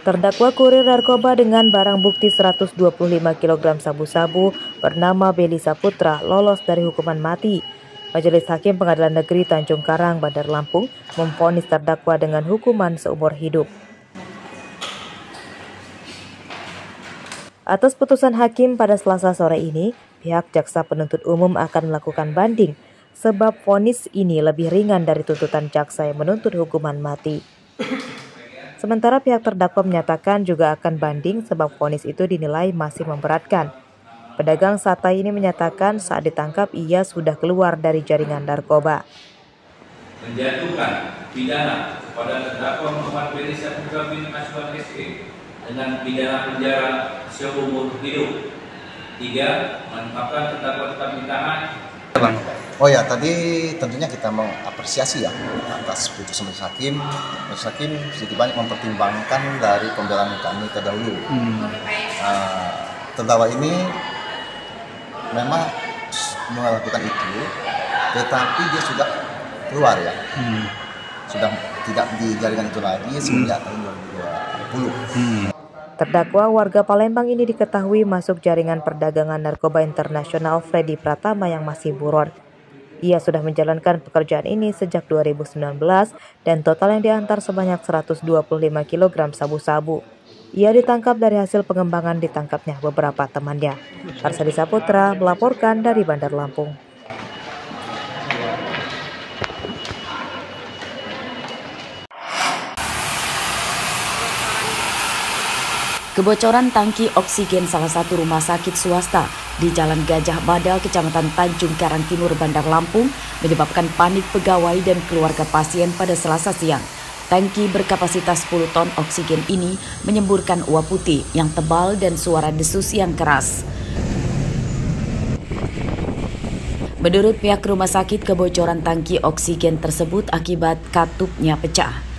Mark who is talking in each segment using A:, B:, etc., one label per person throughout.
A: Terdakwa kurir narkoba dengan barang bukti 125 kg sabu-sabu bernama Beli Saputra lolos dari hukuman mati. Majelis Hakim Pengadilan Negeri Tanjung Karang, Bandar Lampung memvonis terdakwa dengan hukuman seumur hidup. Atas putusan hakim pada Selasa sore ini, pihak jaksa penuntut umum akan melakukan banding sebab vonis ini lebih ringan dari tuntutan jaksa yang menuntut hukuman mati. Sementara pihak terdakwa menyatakan juga akan banding sebab vonis itu dinilai masih memberatkan. Pedagang sate ini menyatakan saat ditangkap ia sudah keluar dari jaringan narkoba.
B: Menjatuhkan pidana kepada terdakwa Muhammad Beli Saputra bin Aswan SE dengan pidana penjara seumur hidup. 3. Menetapkan terdakwa tetap ditahan.
C: Oh ya, tadi tentunya kita mengapresiasi ya atas putusan Majelis Hakim. Majelis Hakim sedikit banyak mempertimbangkan dari pembelaan kami terdahulu. Terdakwa ini memang melakukan itu, tetapi dia sudah keluar ya, sudah tidak di jaringan itu lagi semenjak tahun 2020.
A: Terdakwa warga Palembang ini diketahui masuk jaringan perdagangan narkoba internasional Freddy Pratama yang masih buron. Ia sudah menjalankan pekerjaan ini sejak 2019 dan total yang diantar sebanyak 125 kg sabu-sabu. Ia ditangkap dari hasil pengembangan ditangkapnya beberapa temannya. Arsadi Saputra melaporkan dari Bandar Lampung.
D: Kebocoran tangki oksigen salah satu rumah sakit swasta di Jalan Gajah Badal, Kecamatan Tanjung Karang Timur, Bandar Lampung menyebabkan panik pegawai dan keluarga pasien pada Selasa siang. Tangki berkapasitas 10 ton oksigen ini menyemburkan uap putih yang tebal dan suara desus yang keras. Menurut pihak rumah sakit, kebocoran tangki oksigen tersebut akibat katupnya pecah.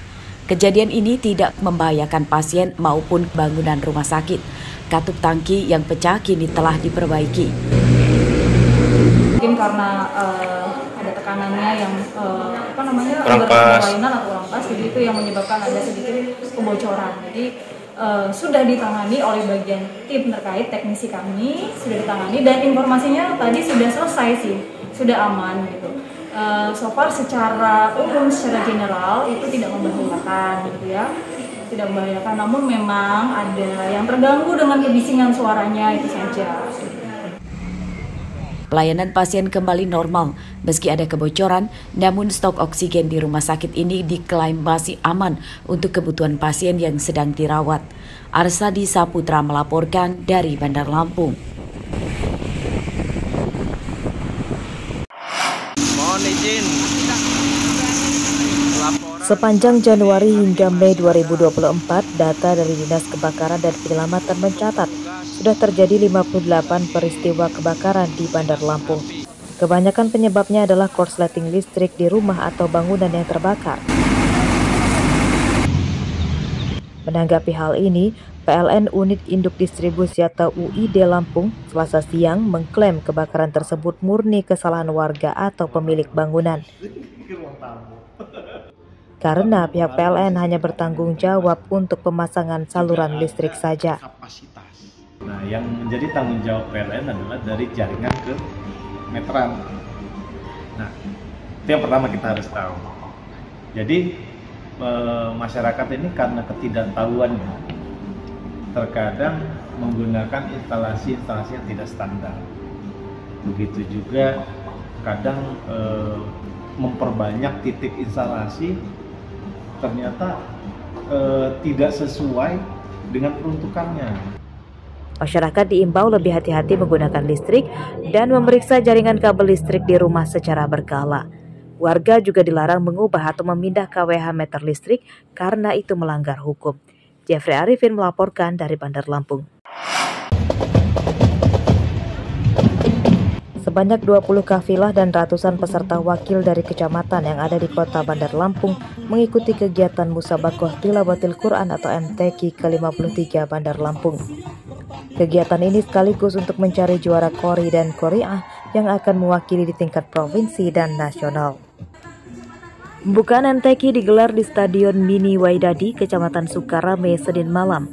D: Kejadian ini tidak membahayakan pasien maupun bangunan rumah sakit. Katup tangki yang pecah kini telah diperbaiki.
E: Mungkin karena ada tekanannya yang
F: kurang pas
E: atau kurang pas, jadi itu yang menyebabkan ada sedikit kebocoran. Jadi sudah ditangani oleh bagian tim terkait, teknisi kami sudah ditangani dan informasinya tadi sudah selesai sih, sudah aman gitu. So far secara umum, secara general itu tidak membahayakan gitu ya, tidak membahayakan, namun memang ada yang terganggu dengan kebisingan suaranya itu saja.
D: Pelayanan pasien kembali normal meski ada kebocoran, namun stok oksigen di rumah sakit ini diklaim masih aman untuk kebutuhan pasien yang sedang dirawat. Arsadi Saputra melaporkan dari Bandar Lampung.
A: Sepanjang Januari hingga Mei 2024, data dari Dinas Kebakaran dan Penyelamatan mencatat sudah terjadi 58 peristiwa kebakaran di Bandar Lampung. Kebanyakan penyebabnya adalah korsleting listrik di rumah atau bangunan yang terbakar. Menanggapi hal ini, PLN Unit Induk Distribusi atau UID Lampung Selasa siang mengklaim kebakaran tersebut murni kesalahan warga atau pemilik bangunan. Karena pihak PLN hanya bertanggung jawab untuk pemasangan saluran listrik saja.
F: Nah, yang menjadi tanggung jawab PLN adalah dari jaringan ke meteran. Nah, itu yang pertama kita harus tahu. Jadi masyarakat ini karena ketidaktahuannya terkadang menggunakan instalasi-instalasi yang tidak standar. Begitu juga kadang memperbanyak titik instalasi ternyata tidak sesuai dengan peruntukannya.
A: Masyarakat diimbau lebih hati-hati menggunakan listrik dan memeriksa jaringan kabel listrik di rumah secara berkala. Warga juga dilarang mengubah atau memindah KWH meter listrik karena itu melanggar hukum. Jeffrey Arifin melaporkan dari Bandar Lampung. Sebanyak 20 kafilah dan ratusan peserta wakil dari kecamatan yang ada di kota Bandar Lampung mengikuti kegiatan Musabakoh Tilawatil Quran atau MTQ ke-53 Bandar Lampung. Kegiatan ini sekaligus untuk mencari juara Qori dan Qori'ah yang akan mewakili di tingkat provinsi dan nasional. Pembukaan MTQ digelar di Stadion Mini Waidadi, Kecamatan Sukarame, Senin malam.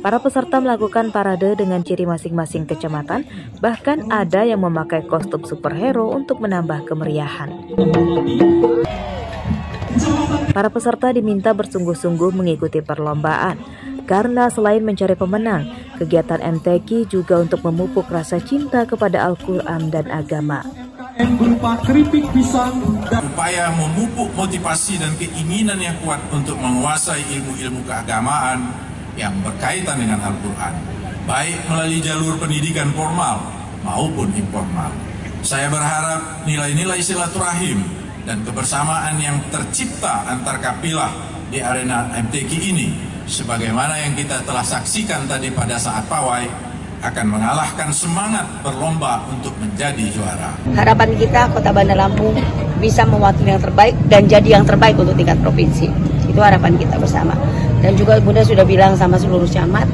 A: Para peserta melakukan parade dengan ciri masing-masing kecamatan, bahkan ada yang memakai kostum superhero untuk menambah kemeriahan. Para peserta diminta bersungguh-sungguh mengikuti perlombaan, karena selain mencari pemenang, kegiatan MTQ juga untuk memupuk rasa cinta kepada Al-Quran dan agama.
G: Berupa keripik pisang dan
H: upaya memupuk motivasi dan keinginan yang kuat untuk menguasai ilmu-ilmu keagamaan yang berkaitan dengan Al-Quran, baik melalui jalur pendidikan formal maupun informal. Saya berharap nilai-nilai silaturahim dan kebersamaan yang tercipta antar kafilah di arena MTQ ini, sebagaimana yang kita telah saksikan tadi pada saat pawai, akan mengalahkan semangat berlomba untuk menjadi juara.
I: Harapan kita Kota Bandar Lampung bisa mewakili yang terbaik dan jadi yang terbaik untuk tingkat provinsi. Itu harapan kita bersama. Dan juga Bunda sudah bilang sama seluruh camat,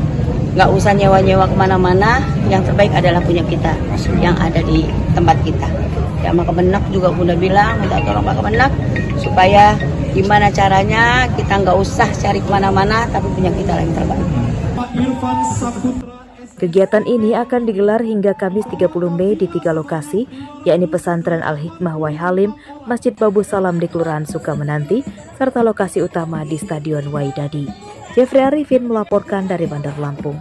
I: nggak usah nyewa-nyewa kemana-mana, yang terbaik adalah punya kita yang ada di tempat kita. Ya, Pak Kemenak juga Bunda bilang, minta tolong Pak Kemenak supaya gimana caranya kita nggak usah cari kemana-mana, tapi punya kita yang terbaik.
A: Kegiatan ini akan digelar hingga Kamis 30 Mei di 3 lokasi, yakni Pesantren Al-Hikmah Waihalim, Masjid Babu Salam di Kelurahan Sukamenanti, serta lokasi utama di Stadion Waidadi. Jeffrey Arifin melaporkan dari Bandar Lampung.